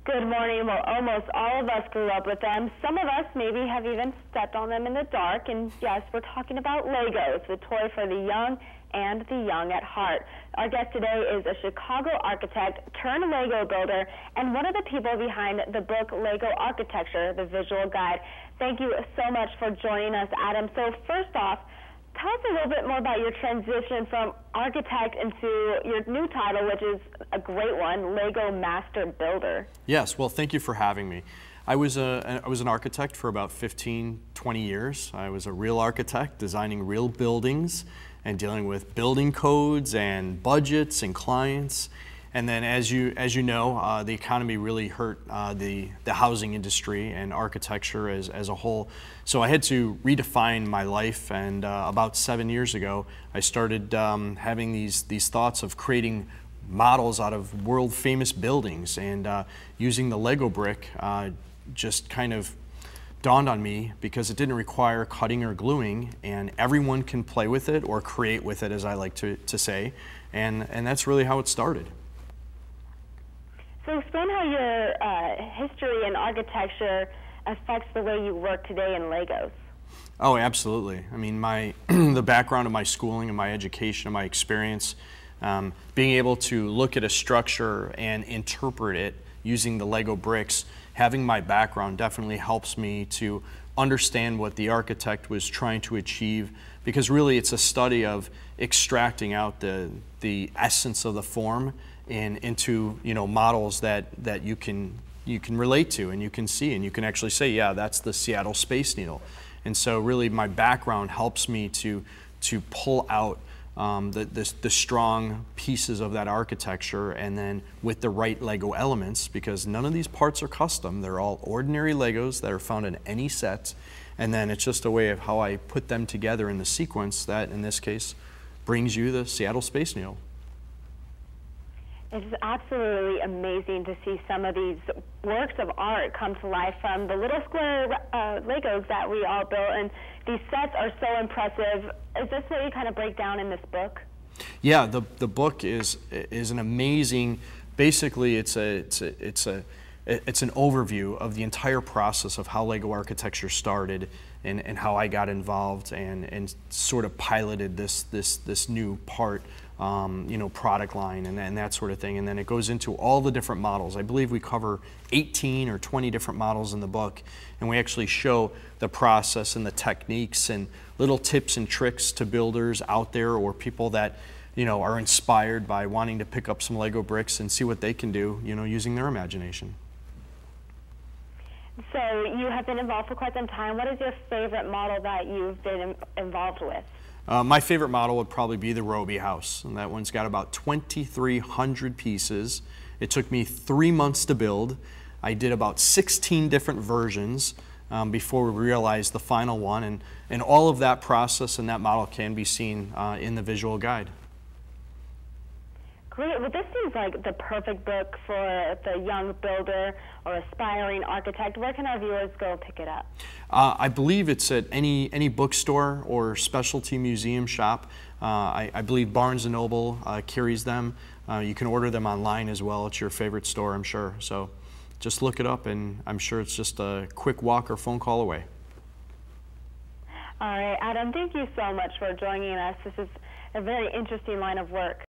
Good morning. Well, almost all of us grew up with them. Some of us maybe have even stepped on them in the dark. And yes, we're talking about Legos, the toy for the young and the young at heart. Our guest today is a Chicago architect turned Lego builder and one of the people behind the book Lego Architecture, the Visual Guide. Thank you so much for joining us, Adam. So first off, tell us a little bit more about your transition from architect into your new title, which is a great one, Lego Master Builder. Yes, well, thank you for having me. I was an architect for about 15, 20 years. I was a real architect, designing real buildings and dealing with building codes and budgets and clients. And then, as you know, the economy really hurt the housing industry and architecture as a whole. So I had to redefine my life, and about 7 years ago, I started having these thoughts of creating models out of world-famous buildings, and using the Lego brick just kind of dawned on me because it didn't require cutting or gluing, and everyone can play with it or create with it, as I like to say, and that's really how it started. So explain how your history in architecture affects the way you work today in Legos. Oh, absolutely. I mean, the background of my schooling and my education and my experience, being able to look at a structure and interpret it using the Lego bricks, having my background definitely helps me to understand what the architect was trying to achieve, because really it's a study of extracting out the essence of the form and into models that you can relate to and you can see and you can actually say, yeah, that's the Seattle Space Needle. And so really my background helps me to pull out the strong pieces of that architecture, and then with the right Lego elements, because none of these parts are custom. They're all ordinary Legos that are found in any set, and then it's just a way of how I put them together in the sequence that, in this case, brings you the Seattle Space Needle. It's absolutely amazing to see some of these works of art come to life from the little square Legos that we all built, and these sets are so impressive. Is this what you kind of break down in this book? Yeah, the book is an amazing. Basically, it's an overview of the entire process of how Lego architecture started and how I got involved and sort of piloted this new part. Product line and that sort of thing. And then it goes into all the different models. I believe we cover 18 or 20 different models in the book, and we actually show the process and the techniques and little tips and tricks to builders out there or people that are inspired by wanting to pick up some Lego bricks and see what they can do using their imagination. So you have been involved for quite some time. What is your favorite model that you've been involved with? My favorite model would probably be the Roby house, and that one's got about 2,300 pieces. It took me 3 months to build. I did about 16 different versions before we realized the final one, and all of that process and that model can be seen in the visual guide. Great. Well, this seems like the perfect book for the young builder or aspiring architect. Where can our viewers go pick it up? I believe it's at any bookstore or specialty museum shop. I believe Barnes & Noble carries them. You can order them online as well at your favorite store, I'm sure. So just look it up, and I'm sure it's just a quick walk or phone call away. All right, Adam, thank you so much for joining us. This is a very interesting line of work.